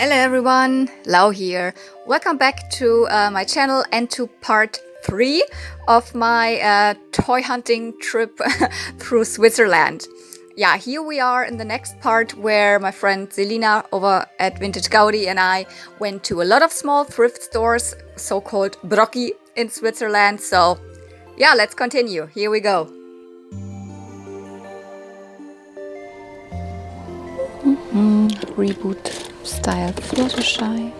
Hello everyone, Lau here. Welcome back to my channel and to part 3 of my toy hunting trip through Switzerland. Yeah, here we are in the next part where my friend Selina over at ToyGaudi and I went to a lot of small thrift stores, so-called Brocki in Switzerland. So yeah, let's continue. Here we go. Reboot style Fluttershy.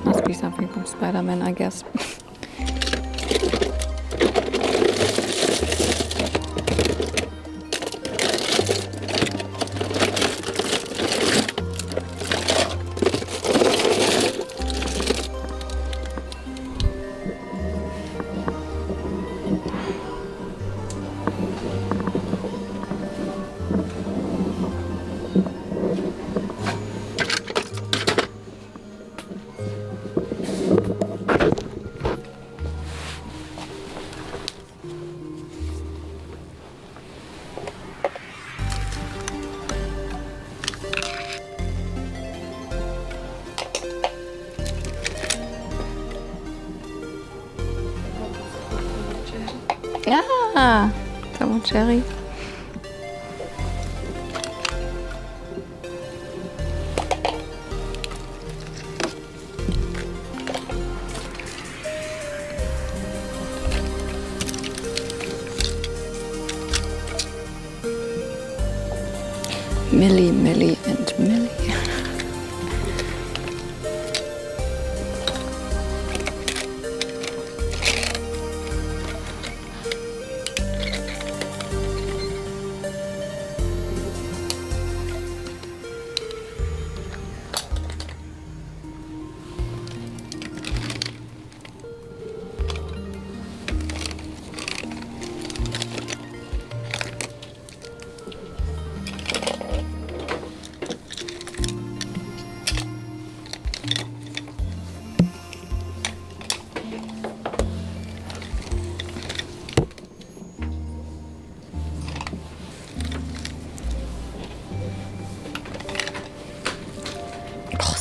Must be something from Spider-Man, I guess. Ja, Tom und Jerry. Millie, Millie and Millie.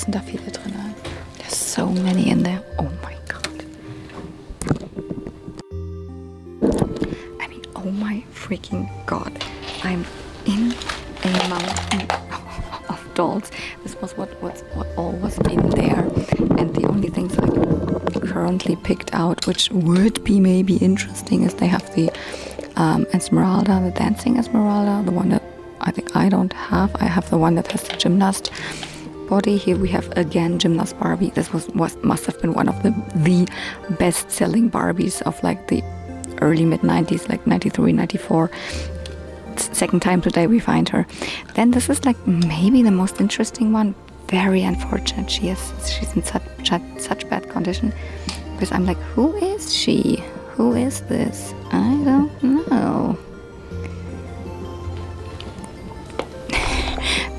Sind da viele drin? There's so many in there. Oh my god. I mean, oh my freaking god. I'm in a mountain of dolls. This was what all was in there. And the only things I currently picked out, which would be maybe interesting, is they have the Esmeralda, the dancing Esmeralda, the one that I think I don't have. I have the one that has the gymnast body. Here we have again gymnast Barbie. This must have been one of the best-selling Barbies of like the early mid-90s, like 93, 94. Second time today we find her. Then this is like maybe the most interesting one. Very unfortunate. She's in such bad condition. Because I'm like, who is she? Who is this? I don't know.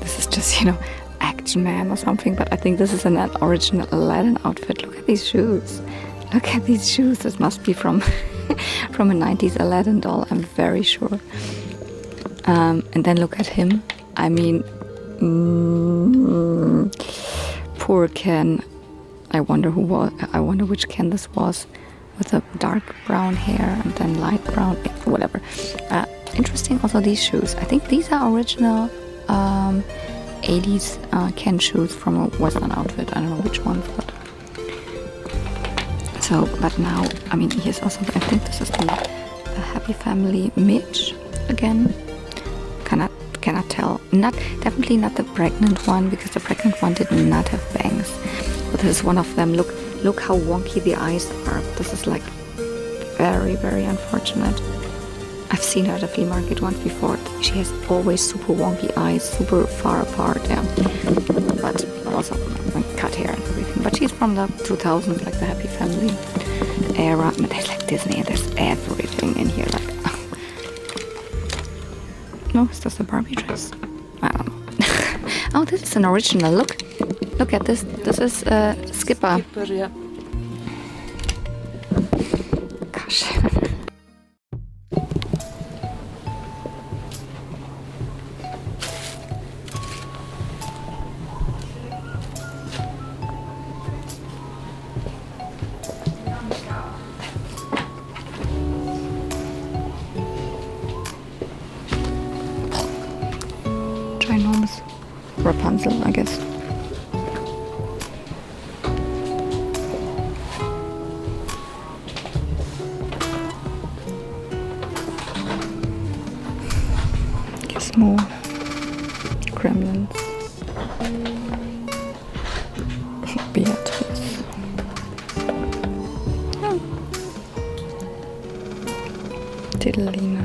This is just, Action Man or something, but I think this is an original Aladdin outfit. Look at these shoes. Look at these shoes. This must be from from a 90s Aladdin doll, I'm very sure. And then look at him. I mean, poor Ken. I wonder which Ken this was, with the dark brown hair and then light brown, whatever. Interesting also these shoes. I think these are original 80s Ken shoes from a Western outfit. I don't know which one, but now, I mean, here's also, I think this is the Happy Family Midge again. Cannot tell. Definitely not the pregnant one, because the pregnant one did not have bangs. But this is one of them. Look how wonky the eyes are. This is like very, very unfortunate. I've seen her at a flea market once before. She has always super wonky eyes, super far apart, yeah. But also cut hair and everything. But she's from the 2000s, like the Happy Family era. But there's like Disney and there's everything in here. Like, no, is this a Barbie dress? I don't know. Oh, this is an original. Look, Look at this. This is Skipper. Skipper, yeah. Gosh. Ginormous Rapunzel, I guess. More gremlins. Beatrice. Oh. Tiddalina.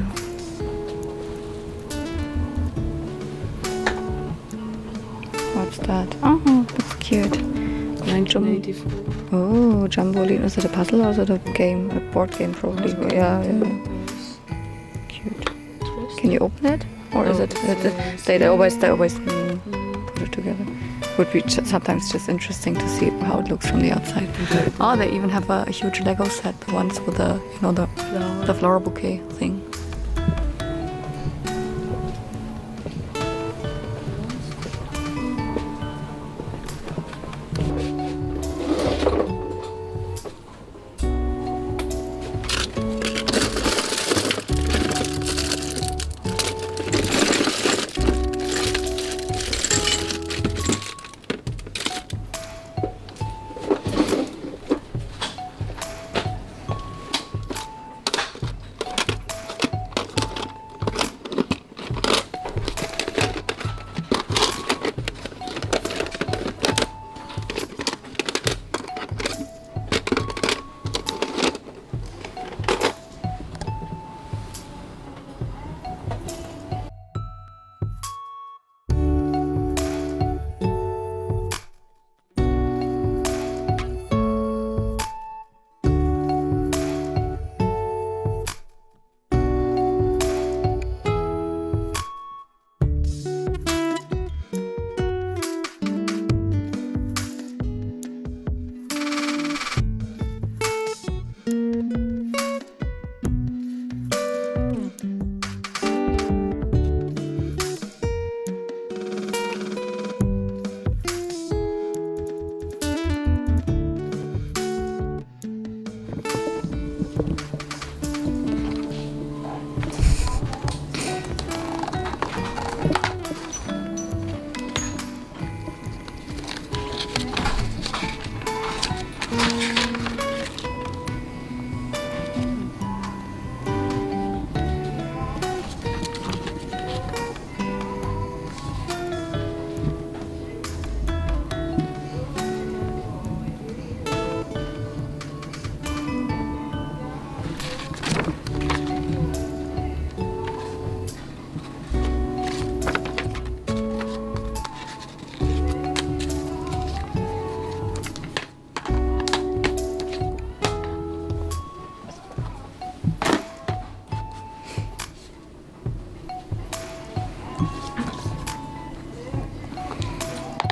What's that? Oh, that's cute. 1984. Oh, Jumbolino. Is it a puzzle or is it a game? A board game, probably. Yeah. Cute. Can you open it? Or is it they always put it together? Would be sometimes just interesting to see how it looks from the outside. Oh, they even have a huge Lego set, the ones with the the flower bouquet thing.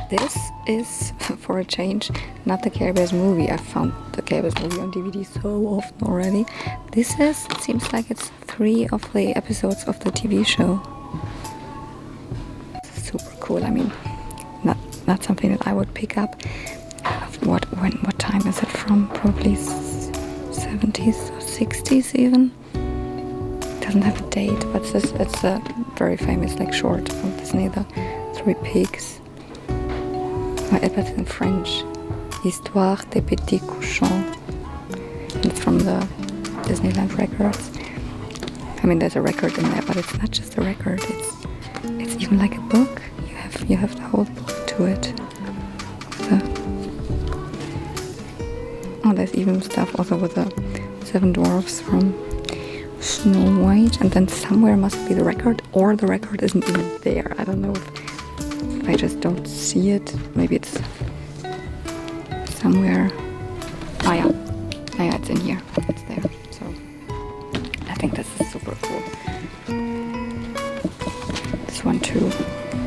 This is, for a change, not the Care Bears movie. I found the Care Bears movie on DVD so often already. This is, it seems like it's 3 of the episodes of the TV show. Super cool. I mean, not something that I would pick up. What time is it from? Probably 70s or 60s even. Doesn't have a date, but it's a very famous like short from Disney, the 3 Pigs. But it's in French. Histoire des petits cochons. And it's from the Disneyland records. I mean, there's a record in there, but it's not just a record. It's even like a book. You have the whole book to it. Oh, there's even stuff also with the 7 dwarfs from Snow White, and then somewhere must be the record, or the record isn't even there. I don't know if I just don't see it. Maybe it's somewhere. Oh yeah, it's in here. It's there. So I think this is super cool. This one too.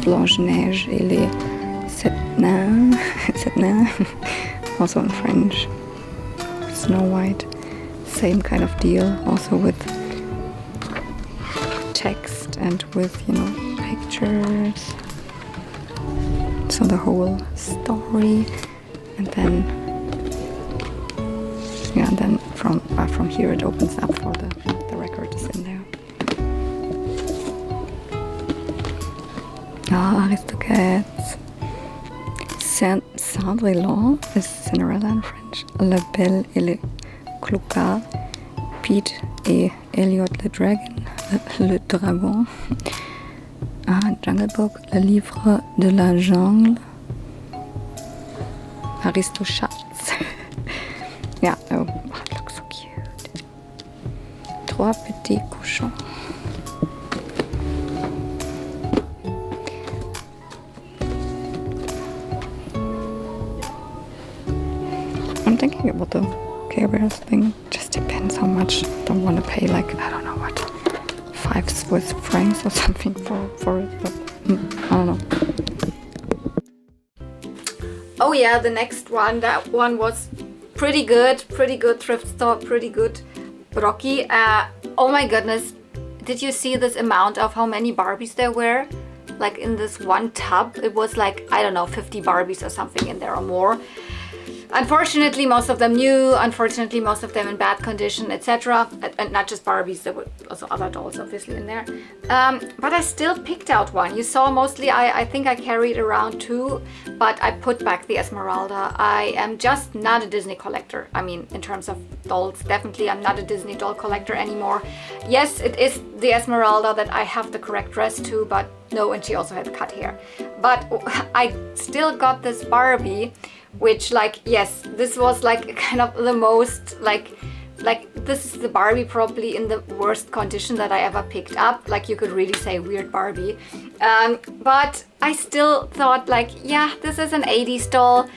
Blanche-Neige et les Setna, also in French. Snow White, same kind of deal, also with text and with, you know, pictures. So the whole story, and then yeah, and then from here it opens up for the record is in there. Ah, Aristocats. Cendrillon is Cinderella in French. La Belle et le Clocard. Pete et Elliot le Dragon. Jungle Book. Le Livre de la Jungle. Aristochats. Yeah, oh, it looks so cute. Trois petits cochons. I'm thinking about the Care Bears thing. Just depends how much. Don't want to pay like, I don't know what, 5 Swiss francs or something for it, but I don't know. Oh yeah, the next one. That one was pretty good thrift store, pretty good Brocki. Oh my goodness, did you see this amount of how many Barbies there were? Like in this one tub, it was like, I don't know, 50 Barbies or something in there or more. Unfortunately, most of them new, unfortunately, most of them in bad condition, etc. And not just Barbies, there were also other dolls obviously in there. But I still picked out one. You saw mostly, I think I carried around 2, but I put back the Esmeralda. I am just not a Disney collector. I mean, in terms of dolls, definitely I'm not a Disney doll collector anymore. Yes, it is the Esmeralda that I have the correct dress to, but no, and she also had cut hair. But I still got this Barbie, which, like, yes, this was like kind of the most like this is the Barbie probably in the worst condition that I ever picked up. Like, you could really say weird Barbie. But I still thought, like, yeah, this is an 80s doll.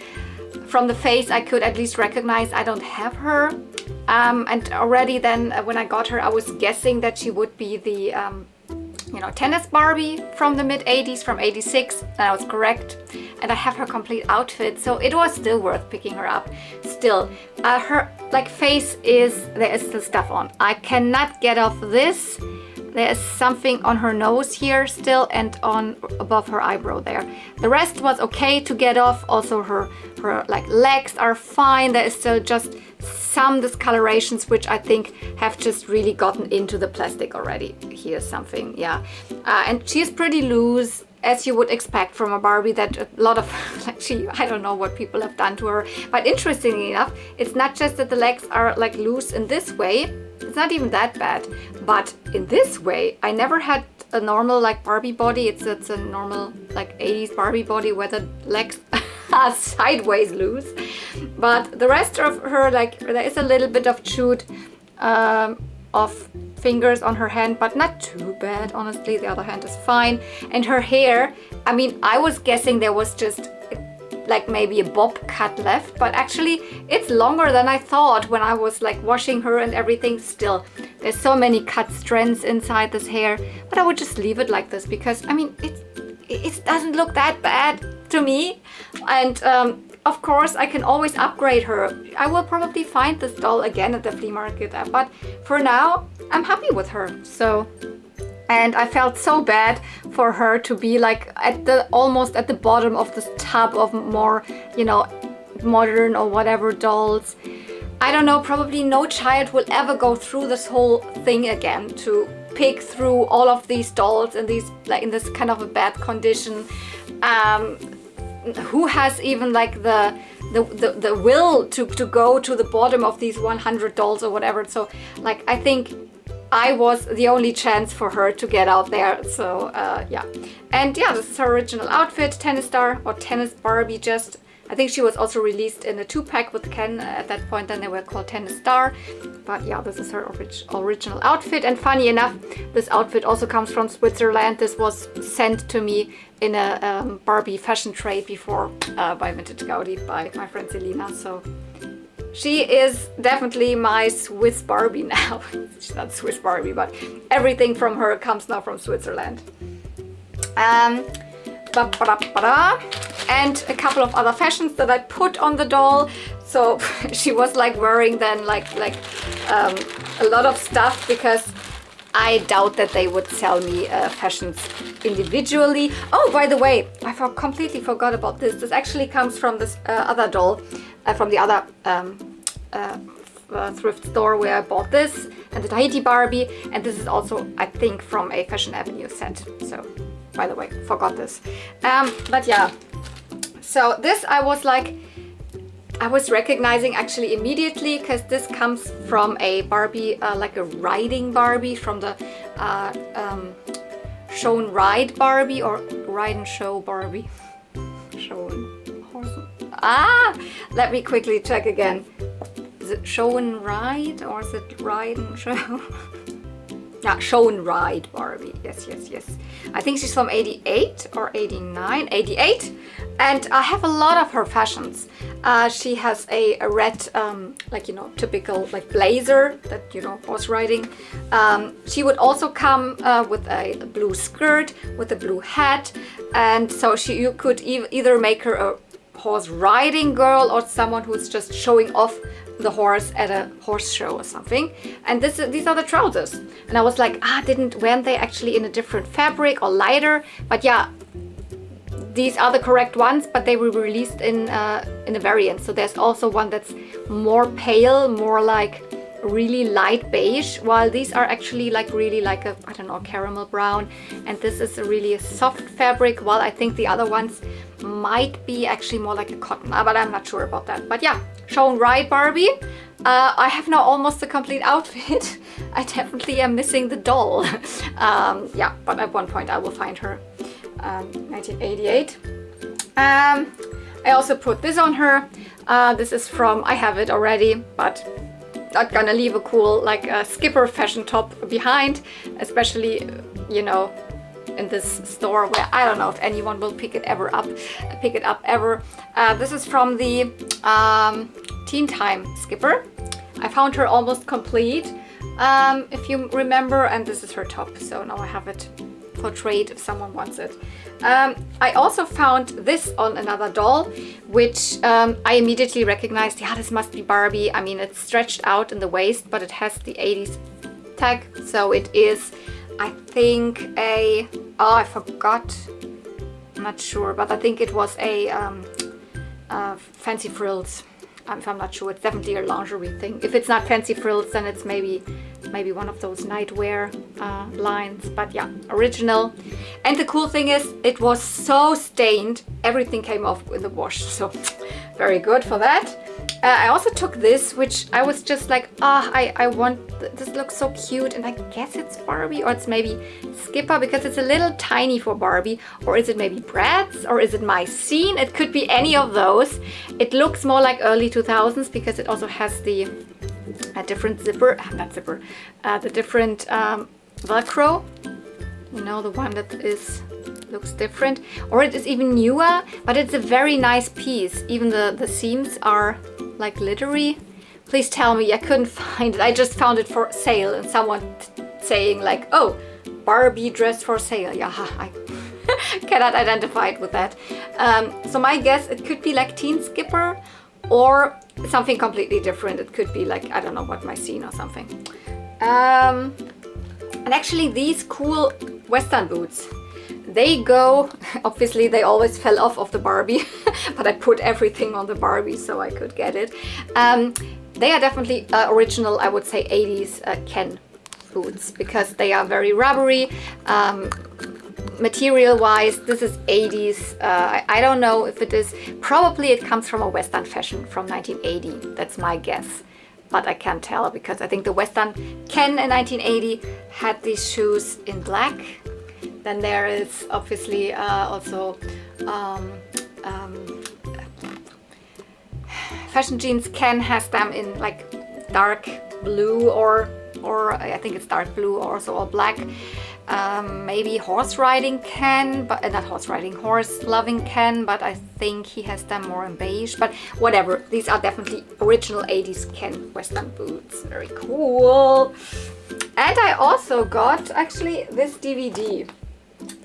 From the face I could at least recognize I don't have her. And already then when I got her, I was guessing that she would be the you know, tennis Barbie from the mid 80s, from 86, and I was correct. And I have her complete outfit, so it was still worth picking her up. Still, her like face there is still stuff on. I cannot get off this. There is something on her nose here still, and on above her eyebrow there. The rest was okay to get off. Also her like legs are fine. There is still just some discolorations which I think have just really gotten into the plastic already. Here's something, yeah. And she's pretty loose, as you would expect from a Barbie, that a lot of, like, I don't know what people have done to her. But interestingly enough, it's not just that the legs are like loose in this way. It's not even that bad. But in this way, I never had a normal like Barbie body. It's a normal like 80s Barbie body where the legs are sideways loose. But the rest of her, like, there is a little bit of chewed of fingers on her hand, but not too bad, honestly. The other hand is fine. And her hair, I mean, I was guessing there was just like maybe a bob cut left, but actually it's longer than I thought when I was like washing her and everything. Still, there's so many cut strands inside this hair, but I would just leave it like this because, I mean, it doesn't look that bad to me. And of course, I can always upgrade her. I will probably find this doll again at the flea market, but for now, I'm happy with her. So, and I felt so bad for her to be like almost at the bottom of this tub of more, you know, modern or whatever dolls. I don't know, probably no child will ever go through this whole thing again to pick through all of these dolls in these, like, in this kind of a bad condition. Who has even like the will to go to the bottom of these 100 dolls or whatever? So, like, I think I was the only chance for her to get out there. So yeah, and yeah, this is her original outfit, tennis star or tennis Barbie. Just, I think she was also released in a 2-pack with Ken at that point, then they were called Tennis Star. But yeah, this is her original outfit. And funny enough, this outfit also comes from Switzerland. This was sent to me in a Barbie fashion trade before by Vintage Gaudi by my friend Selina. So she is definitely my Swiss Barbie now. She's not Swiss Barbie, but everything from her comes now from Switzerland. and a couple of other fashions that I put on the doll. So she was like wearing then like a lot of stuff, because I doubt that they would sell me fashions individually. Oh, by the way, I completely forgot about this. This actually comes from this other doll, from the other thrift store where I bought this, and the Tahiti Barbie, and this is also, I think, from a Fashion Avenue set. So, by the way, forgot this. But yeah, so this I was recognizing actually immediately, because this comes from a Barbie, like a riding Barbie from the Show and Ride Barbie, or Ride and Show Barbie. Show and horse. Let me quickly check again. Is it Show and Ride, or is it Ride and Show? Yeah, Show and Ride Barbie. Yes. I think she's from 88 or 89, 88. And I have a lot of her fashions. She has a red, like, you know, typical like blazer that, you know, horse riding. She would also come with a blue skirt, with a blue hat. And so you could either make her a horse riding girl, or someone who's just showing off the horse at a horse show or something. And these are the trousers. And I was like, weren't they actually in a different fabric or lighter? But yeah, these are the correct ones, but they were released in a variant. So there's also one that's more pale, more like really light beige, while these are actually like really like a, I don't know, caramel brown. And this is really a soft fabric, while I think the other ones might be actually more like a cotton, but I'm not sure about that. But yeah, Show and Ride Barbie. I have now almost a complete outfit. I definitely am missing the doll. Yeah, but at one point I will find her. 1988. I also put this on her. This is from, I have it already, but not gonna leave a cool like skipper fashion top behind, especially, you know, in this store where I don't know if anyone will pick it up ever. This is from the Teen Time skipper. I found her almost complete, if you remember, and this is her top. So now I have it for trade if someone wants it. I also found this on another doll, which I immediately recognized. Yeah, this must be Barbie. I mean, it's stretched out in the waist, but it has the 80s tag. So it is, I think, I forgot. I'm not sure, but I think it was a Fancy Frills. If I'm not sure, it's definitely a lingerie thing. If it's not Fancy Frills, then it's maybe one of those nightwear lines. But yeah, original. And the cool thing is, it was so stained, everything came off in the wash. So very good for that. I also took this, which I was just like, I want, this looks so cute, and I guess it's Barbie, or it's maybe Skipper, because it's a little tiny for Barbie. Or is it maybe Bratz, or is it My Scene? It could be any of those. It looks more like early 2000s, because it also has the different zipper, the different Velcro, you know, the one that looks different, or it is even newer, but it's a very nice piece. Even the seams are like glittery. Please tell me, I couldn't find it. I just found it for sale, and someone saying like, oh, Barbie dress for sale. Yeah, I cannot identify it with that. So my guess, it could be like Teen Skipper, or something completely different. It could be like, I don't know what, My Scene or something. And actually these cool Western boots, they go, obviously they always fell off of the Barbie, but I put everything on the Barbie so I could get it. They are definitely original, I would say 80s Ken boots, because they are very rubbery. Material wise, this is 80s. I don't know if it is, probably it comes from a Western fashion from 1980. That's my guess, but I can't tell, because I think the Western Ken in 1980 had these shoes in black. Then there is obviously also Fashion Jeans Ken has them in like dark blue, or I think it's dark blue, or also all black. Maybe Horse Riding Ken, but not Horse Riding, Horse Loving Ken, but I think he has them more in beige. But whatever, these are definitely original 80s Ken Western boots. Very cool. And I also got actually this DVD.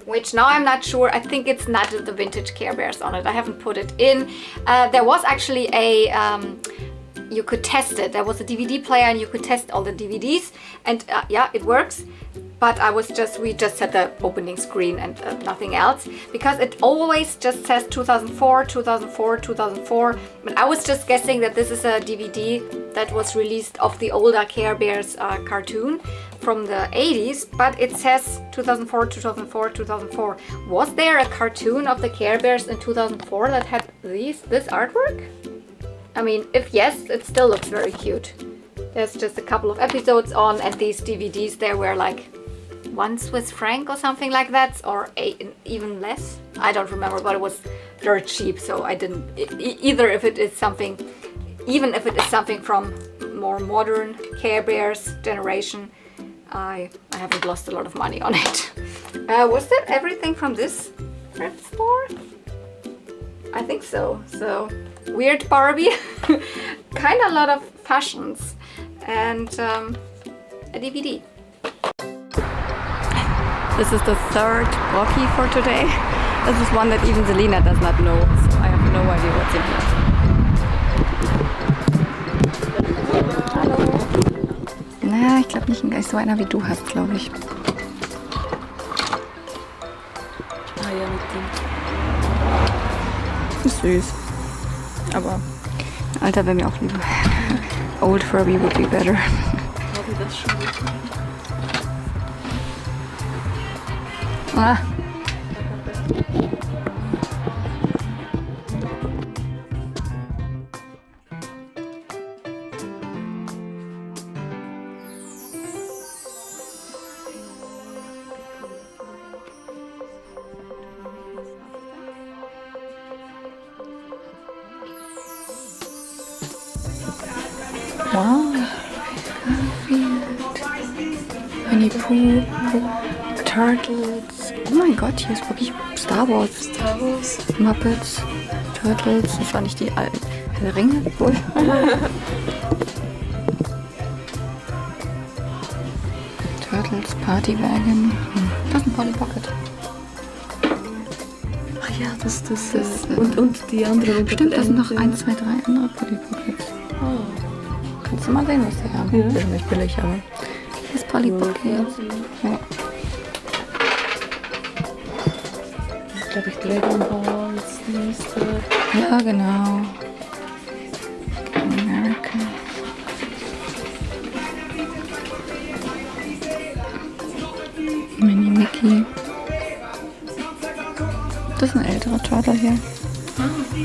which now I'm not sure. I think it's not the vintage Care Bears on it. I haven't put it in. There was actually a you could test it. There was a DVD player and you could test all the DVDs, and yeah, it works. But we just had the opening screen and nothing else, because it always just says 2004, 2004, 2004. But I was just guessing that this is a DVD that was released of the older Care Bears cartoon from the 80s, but it says 2004, 2004, 2004. Was there a cartoon of the Care Bears in 2004 that had this artwork? I mean, if yes, it still looks very cute. There's just a couple of episodes on, and these DVDs, they were like 1 Swiss franc or something like that, or even less. I don't remember, but it was very cheap, so I didn't, either if it is something, even if it is something from more modern Care Bears generation, I haven't lost a lot of money on it. Was that everything from this thrift store? I think so. So, weird Barbie, kind of a lot of fashions, and a DVD. This is the third Brocki for today. This is one that even Selina does not know, so I have no idea what's in here. Hallo. Na, ich glaube nicht so einer wie du hast, glaube ich. Ah ja, mit dem. Ist süß. Aber Alter wäre mir auch lieber. Old Furby would be better. Habe ich das schon gut? Ah. Wow. Winnie Pooh, Turtles. Oh mein Gott, hier ist wirklich Star Wars. Muppets, Turtles. Das war nicht die alten Herr der Ringe wohl. Turtles, Partywagen. Das ist ein Polly Pocket. Ach ja, das und die anderen. Stimmt, da sind noch 1, 2, 3 andere Polly Pockets. Oh. Kannst du mal sehen, was sie haben. Ja. Das ist nicht billig, aber hier ist Polly Pocket. Ja. Glaube ich, Dragon Balls, Monster. Ja, genau. America. Mini Mickey. Das ist ein älterer Turtle hier.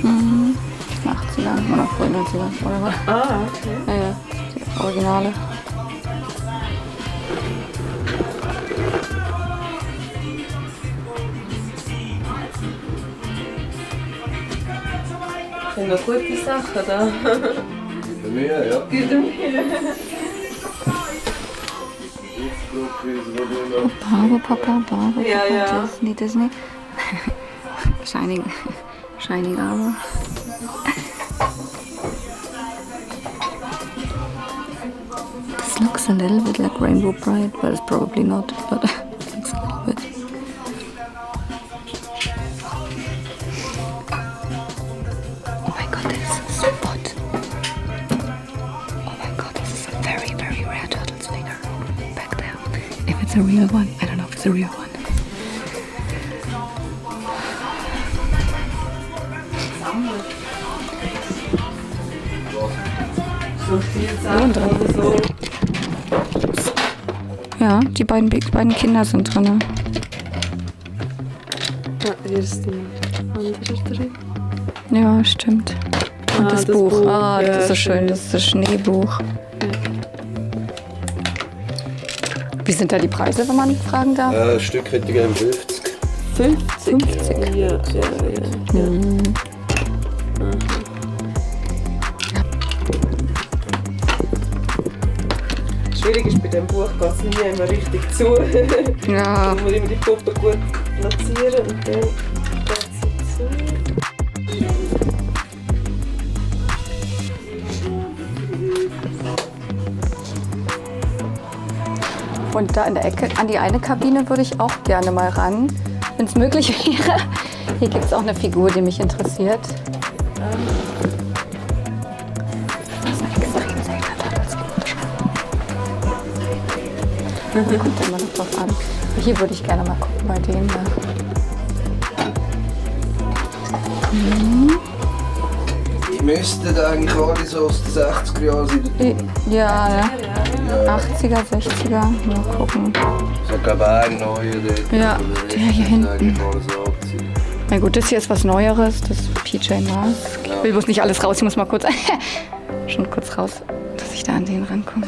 Mhm. 80er oder früh 90er oder was? Ah, okay. Ja, ja, die Originale. Sind noch gute Sachen da. Für mich, ja. Gute Mühe. Bravo, Papa, Bravo, Ja, Papa, ja. Disney. Shining Armor. This looks a little bit like Rainbow Bride, but it's probably not, but it looks a little bit. Oh my god, that's a spot. Oh my god, this is a very, very rare turtle's figure back there. If it's a real one, I don't know if it's a real one. So viel Sachen oder so. Ja, die beiden Kinder sind drin. Ah, hier ist die andere drin. Ja, stimmt. Und das Buch. Ah, das ja, ist so schön. Das ist das Schneebuch. Ja. Wie sind da die Preise, wenn man fragen darf? Ein Stück hätte ich gerne 50. 50? Ja, ja, ja. Mhm. Schwierig ist bei diesem Buch, geht es nie immer richtig zu. Ja. Da muss man immer die Puppe gut platzieren und dann geht sie zu. Und da in der Ecke, an die eine Kabine würde ich auch gerne mal ran. wenn es möglich wäre. Hier gibt es auch eine Figur, die mich interessiert. Das ist ein extrem seltener Turtles. Kommt immer noch drauf an. Hier würde ich gerne mal gucken bei denen. Die müssten eigentlich alle so aus den 60er Jahren sein. Ja, ne? 80er, 60er. Mal gucken. So glaube ich ein neuer dort. Ja, der hier hinten. Eigentlich alles abziehen. Na gut, das hier ist was Neueres. Das ist PJ Masks. Ich will bloß nicht alles raus. Ich muss mal kurz, schon kurz raus, dass ich da an den rankomme.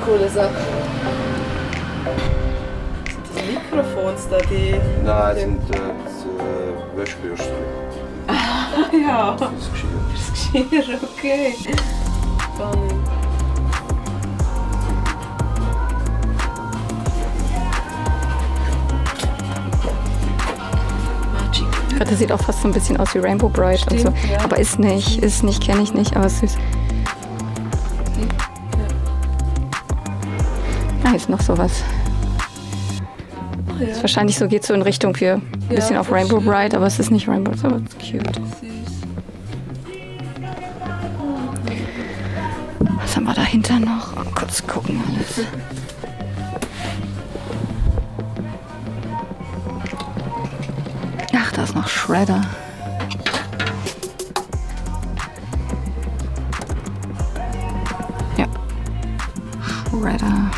Coole Sache. Sind die Mikrofons da, die... Nein, sind Wäschebürsten. Ja. Das Geschirr. Das Geschirr, okay. Spannend. Gott, das sieht auch fast so ein bisschen aus wie Rainbow Bright und so. Ja. Aber ist nicht, kenne ich nicht, aber süß. Ah, hier ist noch sowas. Oh, ja. Ist wahrscheinlich so, geht so in Richtung für ein bisschen auf Rainbow Bright, aber es ist nicht Rainbow, so it's cute. Was haben wir dahinter noch? Mal kurz gucken alles. Ach, da ist noch Shredder. Ja. Shredder.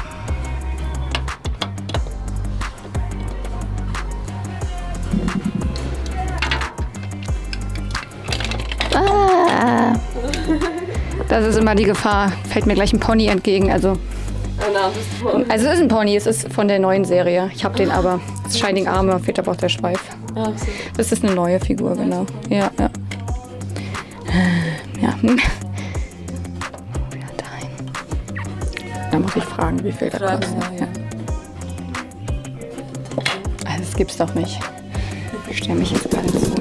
Das ist immer die Gefahr. Fällt mir gleich ein Pony entgegen. Also es ist ein Pony, es ist von der neuen Serie. Ich habe den aber. Es ist Shining Armor, fehlt aber auch der Schweif. Ach so. Das ist eine neue Figur, genau. Ja, ja. Ja. Da muss ich fragen, wie viel das kostet. Ja. Also das gibt's doch nicht. Ich stelle mich jetzt gerade zu.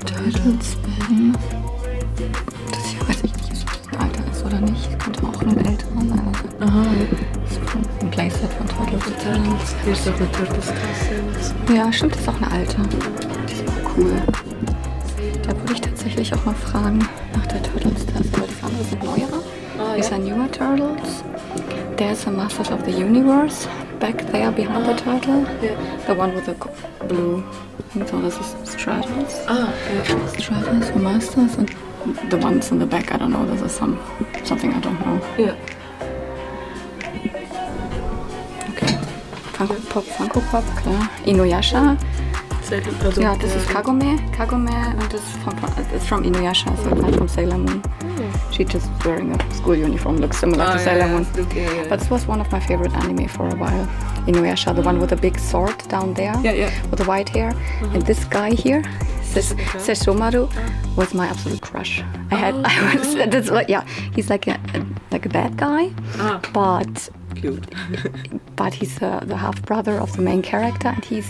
Turtles. Das hier weiß ich nicht, ob das ein alter ist oder nicht. Es könnte auch ein älterer sein. Aha. Das ist ein Playset von Turtles. Hier ist doch eine Turtles-Tasse. Ja, stimmt, das ist auch eine alte. Die ist auch cool. Da würde ich tatsächlich auch mal fragen nach der Turtles-Tasse, weil das andere sind neuere. These are newer turtles. There's a Masters of the Universe back there behind the turtle. Yeah. The one with the blue. So this is Stratus. Ja. Stratus for Masters and the ones in the back, I don't know. This is something I don't know. Ja. Okay. Funko Pop, klar. Inuyasha. Also, Ja, das ist Kagome. Kagome und das ist from Inuyasha, so not from Sailor Moon. She just wearing a school uniform, looks similar to Sailor Moon. Okay, But this was one of my favorite anime for a while. Inuyasha, the one with the big sword down there, with the white hair. And this guy here, Sesshomaru, was my absolute crush. He's like a bad guy, but Cute. but he's the half brother of the main character, and he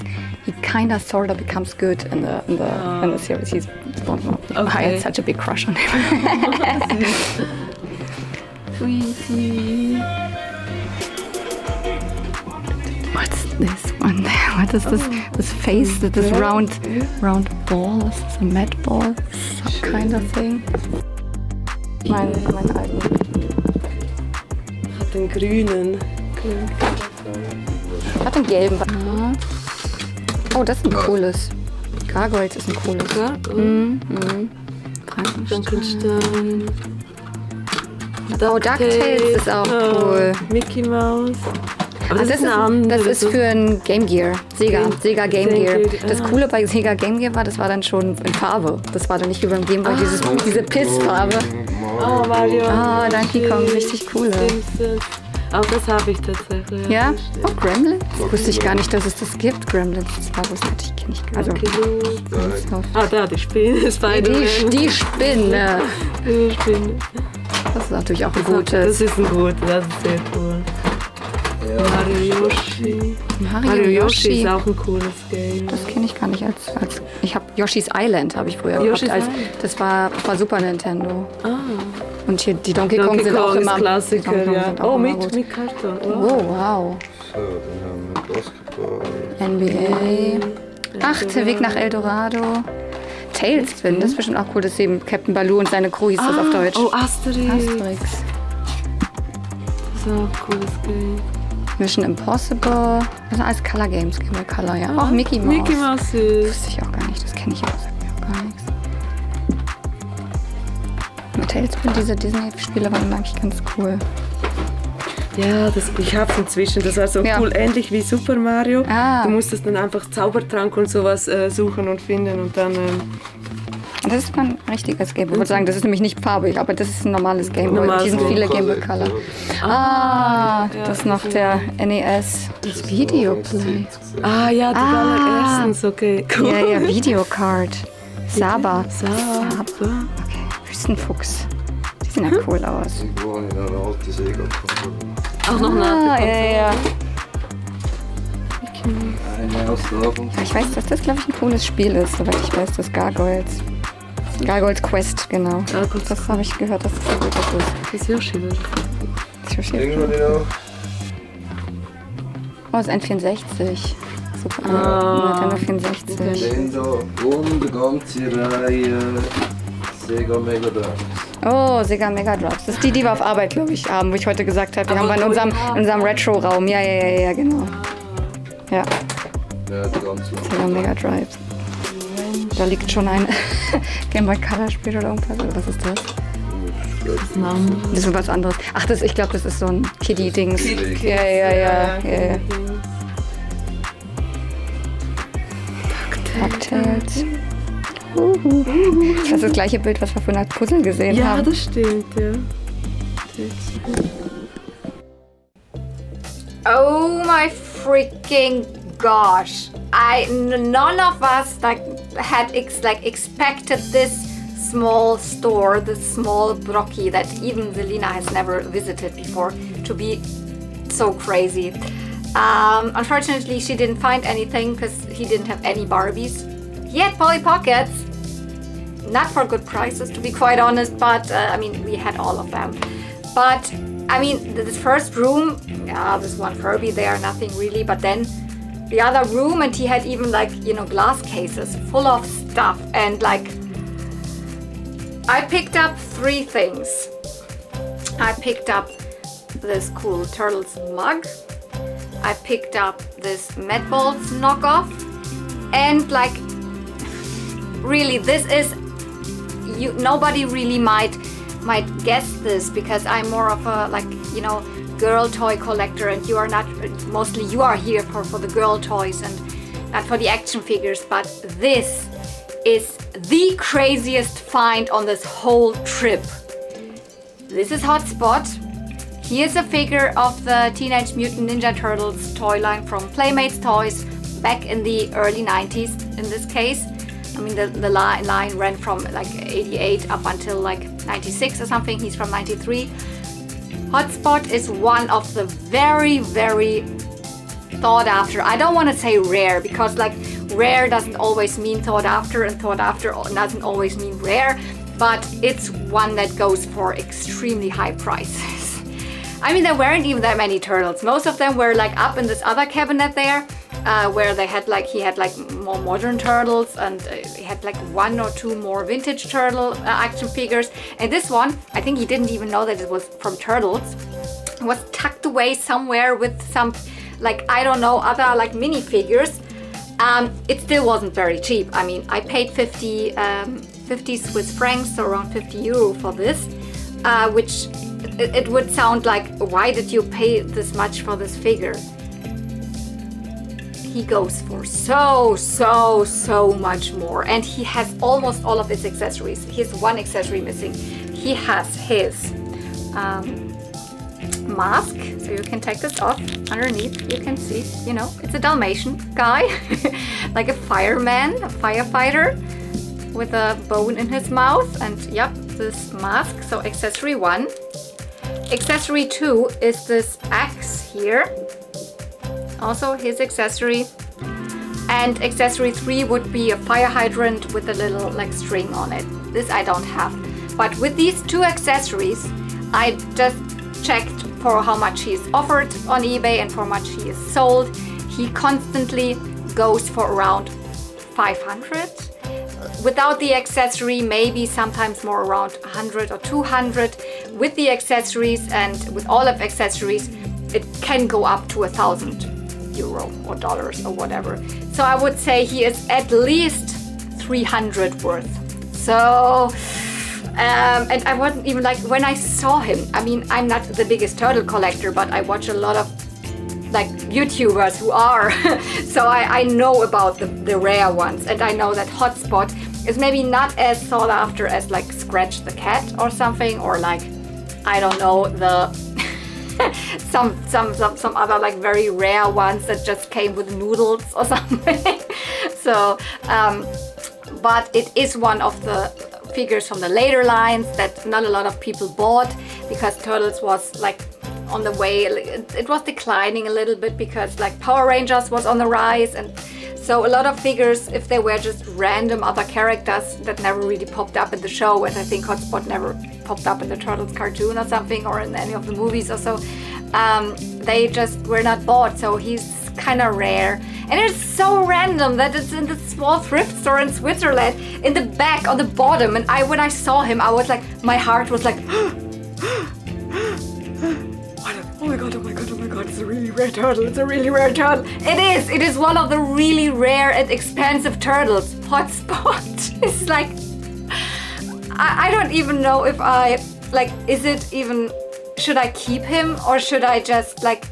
kind of sort of becomes good in the series. He's I had such a big crush on him. Sweetie. What's this one there? What is this? This face? This round ball? Is this a mad ball? Some kind of thing. Meine alten. Hat den grünen. Hat einen gelben. Oh, das ist ein cooles. Gargoyles ist ein cooles. Ja, Frankenstein. Oh, DuckTales ist auch cool. Mickey Mouse. Aber Das ist für ein Game Gear. Sega Game Gear. Das Coole bei Sega Game Gear war, das war dann schon in Farbe. Das war dann nicht wie beim Game Boy, diese Pissfarbe. Oh, Mario. Ah, Donkey Kong, richtig cool. Auch das habe ich tatsächlich. Ja? Oh, Gremlins? Wusste ich gar nicht, dass es das gibt. Gremlins, das war was, ich kenne nicht. Also, da, die Spinne. die Spinne. Die Spinne. Das ist natürlich auch ein gutes. Das ist ein gutes, das ist sehr cool. Ja. Mario Yoshi. Mario Yoshi ist auch ein cooles Game. Das kenne ich gar nicht als ich habe Yoshi's Island habe ich früher Yoshi's gehabt. Island. Das war Super Nintendo. Ah. Und hier die Donkey Kong sind auch immer... Klassiker, Donkey Kong ja. sind auch Oh, immer mit Karton. Oh, wow. So, dann haben wir Basketball. NBA. Ach, der Weg nach El Dorado. Tailspin, das ist bestimmt auch cool. Das ist eben Captain Baloo und seine Crew hieß das auf Deutsch. Oh, Asterix. Asterix. Das ist auch ein cooles Game. Mission Impossible. Das sind alles Color Games, Game Boy Color, ja. Auch Mickey Mouse. Mickey Mouse süß. Wusste ich auch gar nicht, das kenne ich auch, sagt mir auch gar nichts. Mit Tailspin, diese Disney-Spiele waren immer eigentlich ganz cool. Ja, ich hab's inzwischen. Das war so Ja. cool, ähnlich wie Super Mario. Ah. Du musstest dann einfach Zaubertrank und sowas suchen und finden und dann... Das ist ein richtiges Game Boy. Ich würde sagen, das ist nämlich nicht farbig, aber das ist ein normales Game Boy. Normales Hier sind viele Game Boy Color. ja, Das ist noch der NES. Das Videoplay. Ah ja, die allererstens, okay. Cool. Ja, ja, Videocard. Saba. Saba. Okay, Wüstenfuchs. Die sehen ja cool aus. Irgendwo habe ich noch eine alte Sega-Konsole. Auch noch eine alte ja. Eine aus der Abend. Ich weiß, dass das, glaube ich, ein cooles Spiel ist, soweit ich weiß, das Gargoyles. Gargoyles Quest, genau. Gargoyles Das habe ich gehört, dass das so gut ist. Das ist Yoshi, oder? Irgendwo habe ich noch. Oh, das ist ein 64. Super. Nintendo 64. Nintendo und eine ganze Reihe Sega Mega Drive. Oh, Sega Mega Drives. Das ist die wir auf Arbeit, glaube ich, haben, wo ich heute gesagt habe. Die haben wir in unserem Retro-Raum. Ja, genau. Ja, Ja, die ganz lange. Sega Mega Drives. Da liegt schon ein Game Boy Color Spiel oder irgendwas. Oder was ist das? Das ist was anderes. Ach, ich glaube, das ist so ein Kiddie-Dings. Ja. DuckTales. Das ist das gleiche Bild, was wir vorhin als Puzzle gesehen haben. Ja, das stimmt, ja. Oh my freaking gosh! None of us had expected this small store, this small Brocki that even Selina has never visited before, to be so crazy. Unfortunately, she didn't find anything because he didn't have any Barbies. He had Polly Pockets, not for good prices, to be quite honest, but I mean, we had all of them. But I mean, this first room, yeah, there's one Furby there, nothing really, but then the other room, and he had even glass cases full of stuff, and I picked up 3 things. I picked up this cool Turtles mug, I picked up this Medballs knockoff, and really, this is, nobody really might guess this, because I'm more of a girl toy collector, and you are not. Mostly you are here for the girl toys and not for the action figures, but this is the craziest find on this whole trip. This is Hotspot. Here's a figure of the Teenage Mutant Ninja Turtles toy line from Playmates Toys back in the early 90s in this case. I mean, the line ran from 88 up until 96 or something. He's from 93. Hotspot is one of the very, very thought after. I don't want to say rare, because rare doesn't always mean thought after, and thought after doesn't always mean rare, but it's one that goes for extremely high prices. I mean, there weren't even that many turtles. Most of them were up in this other cabinet there, where they had he had more modern turtles, and he had 1 or 2 more vintage turtle action figures. And this one, I think he didn't even know that it was from Turtles. It was tucked away somewhere with some I don't know, other minifigures. It still wasn't very cheap. I mean, I paid 50 Swiss francs, so around 50 euro for this, which it would sound why did you pay this much for this figure? He goes for so much more, and he has almost all of his accessories. He has one accessory missing. He has his mask, so you can take this off. Underneath you can see, it's a Dalmatian guy, like a fireman, a firefighter with a bone in his mouth, and yep, this mask. So accessory 1. Accessory 2 is this axe here, also his accessory. And accessory 3 would be a fire hydrant with a little string on it. This I don't have. But with these two accessories, I just checked for how much he's offered on eBay and for how much he is sold. He constantly goes for around 500. Without the accessory, maybe sometimes more around 100 or 200. With the accessories and with all of accessories, it can go up to €1,000 or dollars or whatever. So I would say he is at least 300 worth. So, and I wasn't even like, when I saw him, I mean, I'm not the biggest turtle collector, but I watch a lot of like YouTubers who are. So I know about the rare ones, and I know that Hotspot is maybe not as sought after as like Scratch the Cat or something, or like, I don't know, the some other like very rare ones that just came with noodles or something. So, but it is one of the figures from the later lines that not a lot of people bought, because Turtles was like on the way, it was declining a little bit because like Power Rangers was on the rise, and so a lot of figures, if they were just random other characters that never really popped up in the show, and I think Hotspot never popped up in the Turtles cartoon or something, or in any of the movies or so, they just were not bought. So he's kind of rare, and it's so random that it's in the small thrift store in Switzerland, in the back on the bottom. And when I saw him, I was like, my heart was like, oh my god, oh my god, oh my god, it's a really rare turtle, it's a really rare turtle. It is one of the really rare and expensive turtles. Hotspot is like, I don't even know if I, like, is it even, should I keep him, or should I just like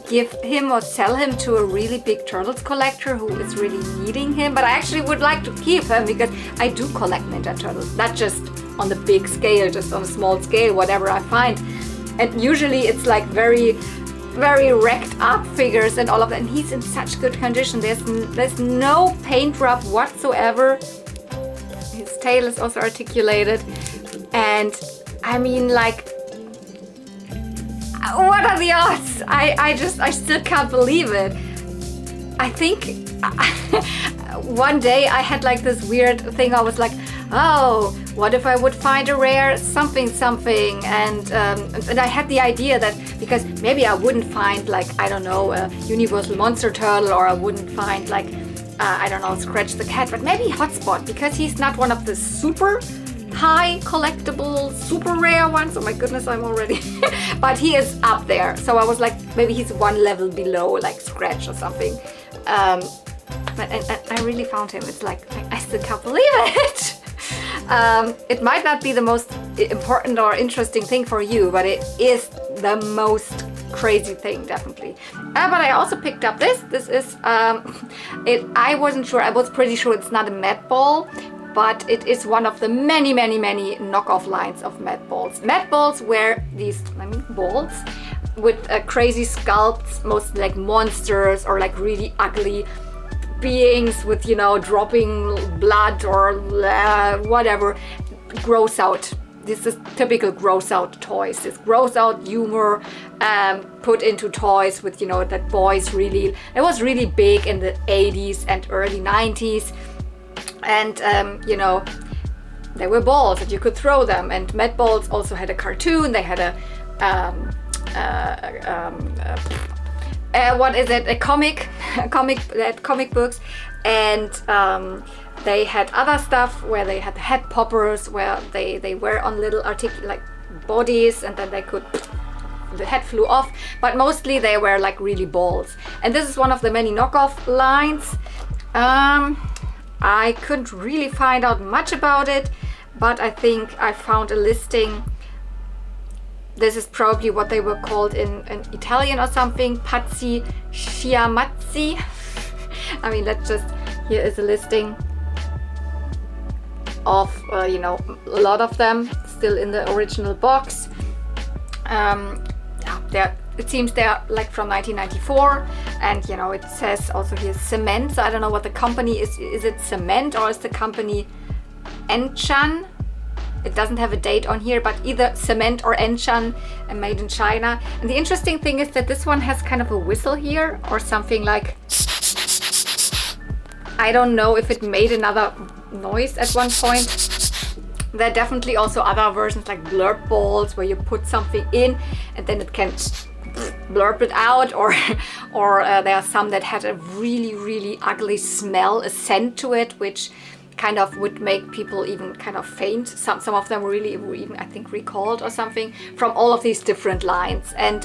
give him or sell him to a really big turtles collector who is really needing him? But I actually would like to keep him because I do collect Ninja Turtles, not just on the big scale, just on a small scale, whatever I find. And usually it's like very, very wrecked up figures and all of that. And he's in such good condition. There's no paint rub whatsoever. His tail is also articulated. And I mean, like, what are the odds? I still can't believe it. I think one day I had like this weird thing. I was like, oh, what if I would find a rare something, and I had the idea that because maybe I wouldn't find like, I don't know, a Universal Monster Turtle, or I wouldn't find like, I don't know, Scratch the Cat, but maybe Hotspot, because he's not one of the super high collectible, super rare ones. Oh my goodness, I'm already, but he is up there. So I was like, maybe he's one level below like Scratch or something. But I really found him. It's like, I still can't believe it. It might not be the most important or interesting thing for you, but it is the most crazy thing, definitely. But I also picked up this. This is, I wasn't sure, I was pretty sure it's not a Mad Ball, but it is one of the many knockoff lines of Mad Balls. Mad Balls were these, balls with crazy sculpts, mostly like monsters or like really ugly beings with, you know, dropping blood or whatever. Gross out. This is typical gross out toys. This gross out humor put into toys with, you know, that boys really, it was really big in the 80s and early 90s. And, you know, there were balls that you could throw them. And Mad Balls also had a cartoon. They had what is it? A comic. They had comic books, and they had other stuff where they had head poppers, where they were on little like bodies, and then the head flew off. But mostly they were like really balls. And this is one of the many knockoff lines. I couldn't really find out much about it, but I think I found a listing. This is probably what they were called in Italian or something, Pazzi Schiamazzi. I mean, here is a listing of, you know, a lot of them still in the original box. It seems they're like from 1994, and you know, it says also here Cement, so I don't know what the company is. Is it Cement or is the company Enchan? It doesn't have a date on here, but either Cement or Enchan, and made in China. And the interesting thing is that this one has kind of a whistle here, or something like, I don't know if it made another noise at one point. There are definitely also other versions like blurb balls where you put something in and then it can blurb it out, or there are some that had a really ugly smell, a scent to it, which kind of would make people even kind of faint. Some of them were even I think recalled or something from all of these different lines, and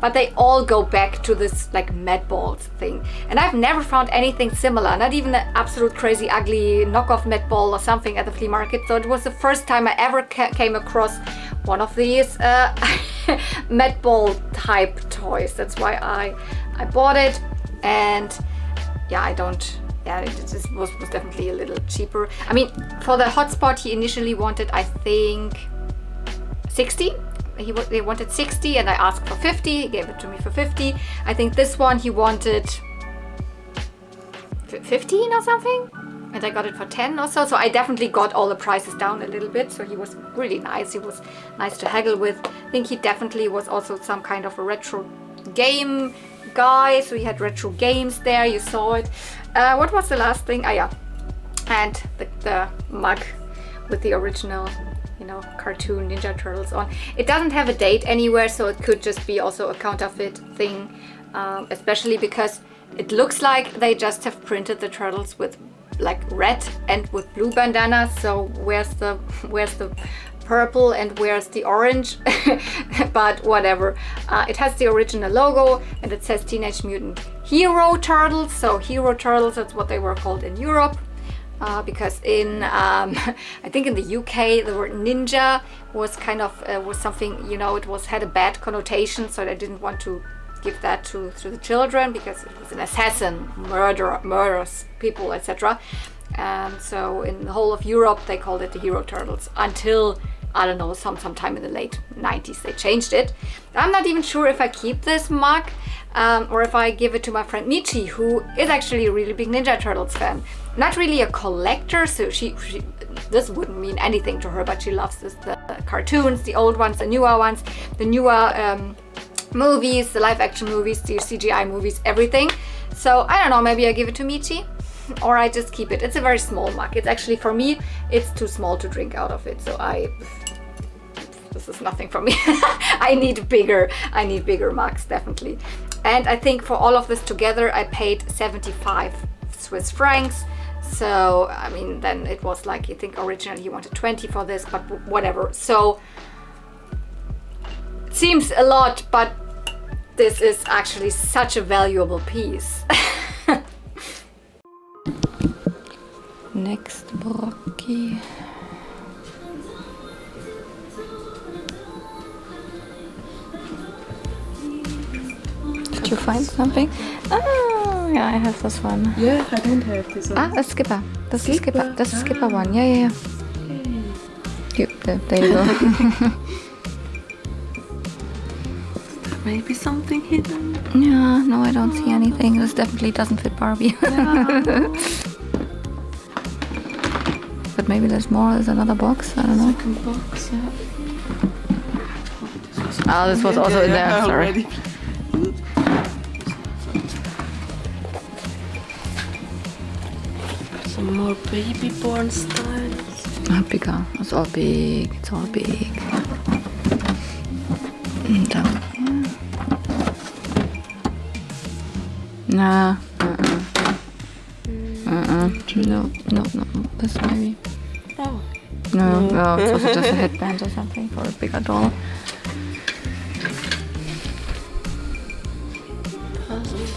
but they all go back to this like Med Balls thing, and I've never found anything similar, not even an absolute crazy ugly knockoff Med Ball or something at the flea market. So it was the first time I ever came across one of these Med Ball type toys. That's why I bought it, and yeah, it was definitely a little cheaper. I mean, for the hotspot, he initially wanted, I think, 60. They wanted 60, and I asked for 50. He gave it to me for 50. I think this one he wanted 15 or something, and I got it for 10 or so. So I definitely got all the prices down a little bit. So he was really nice. He was nice to haggle with. I think he definitely was also some kind of a retro game guy. So he had retro games there. You saw it. What was the last thing? Ah, yeah, and the mug with the original, you know, cartoon Ninja Turtles on. It doesn't have a date anywhere, so it could just be also a counterfeit thing, especially because it looks like they just have printed the turtles with like red and with blue bandanas. So where's the purple and where's the orange? But whatever. It has the original logo and it says Teenage Mutant Hero Turtles. So Hero Turtles, that's what they were called in Europe. Because in I think in the UK the word ninja was kind of was something, you know, it had a bad connotation, so they didn't want to give that to the children because it was an assassin, murders people, etc. So in the whole of Europe they called it the Hero Turtles until, I don't know, sometime in the late 90s they changed it. I'm not even sure if I keep this mug or if I give it to my friend Michi, who is actually a really big Ninja Turtles fan. Not really a collector, so she this wouldn't mean anything to her, but she loves the cartoons, the old ones, the newer ones, the newer movies, the live action movies, the CGI movies, everything. So I don't know, maybe I give it to Michi or I just keep it. It's a very small mug. It's actually, for me, it's too small to drink out of it. So this is nothing for me. I need bigger mugs, definitely. And I think for all of this together, I paid 75 Swiss francs. So, I mean, then it was like, I think originally he wanted 20 for this, but whatever. So, it seems a lot, but this is actually such a valuable piece. Next, Brocki. Did you find something? Oh, yeah, I have this one. Yeah, I don't have this one. Ah, a skipper. This is skipper. This is skipper one. Yeah. There you go. Maybe something hidden. Yeah, no, I don't see anything. This definitely doesn't fit Barbie. Yeah. But maybe there's more. There's another box. I don't know. Second box, yeah. Oh, this was also in there. Sorry. Already. Some more baby born styles. Bigger. It's all big. It's all big. Nah. No. This maybe. Oh. No, it's also just a headband or something for a bigger doll. Puzzles.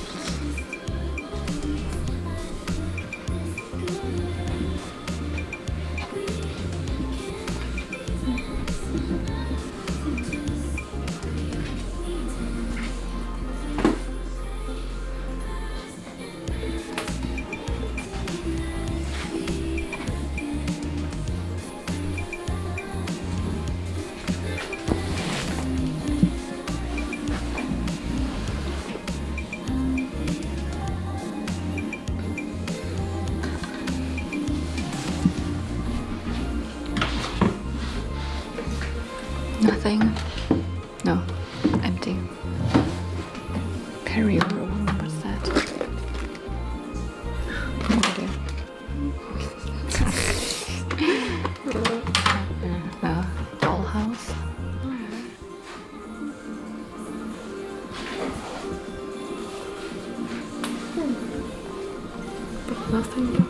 Nothing.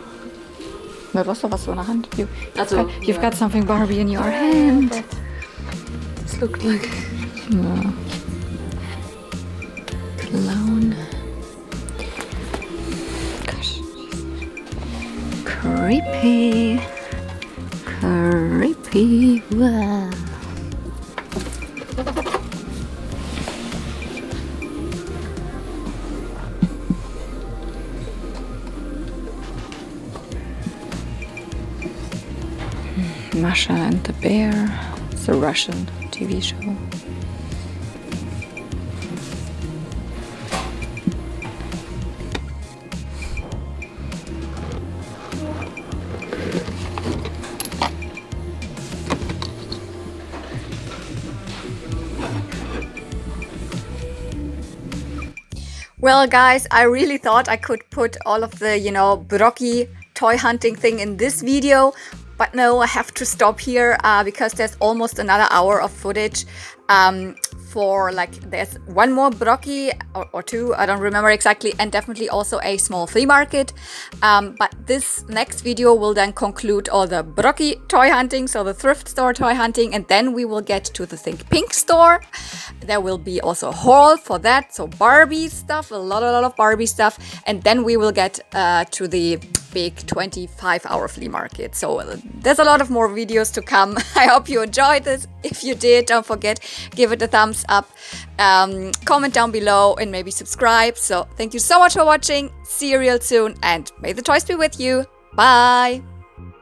Du hast doch was so in der Hand. You've yeah. got something Barbie in your hand. This looked like. Yeah. Clown. Gosh. Creepy. Creepy. Wow. Masha and the Bear. It's a Russian TV show. Well, guys, I really thought I could put all of the, Brocki toy hunting thing in this video. But no, I have to stop here because there's almost another hour of footage there's one more Brocki or two, I don't remember exactly, and definitely also a small flea market. But this next video will then conclude all the Brocki toy hunting, so the thrift store toy hunting, and then we will get to the Think Pink store. There will be also a haul for that, so Barbie stuff, a lot of Barbie stuff, and then we will get to the big 25-hour flea market. So there's a lot of more videos to come. I hope you enjoyed this. If you did, don't forget, give it a thumbs up, comment down below, and maybe subscribe. So thank you so much for watching. See you real soon, and may the toys be with you. Bye.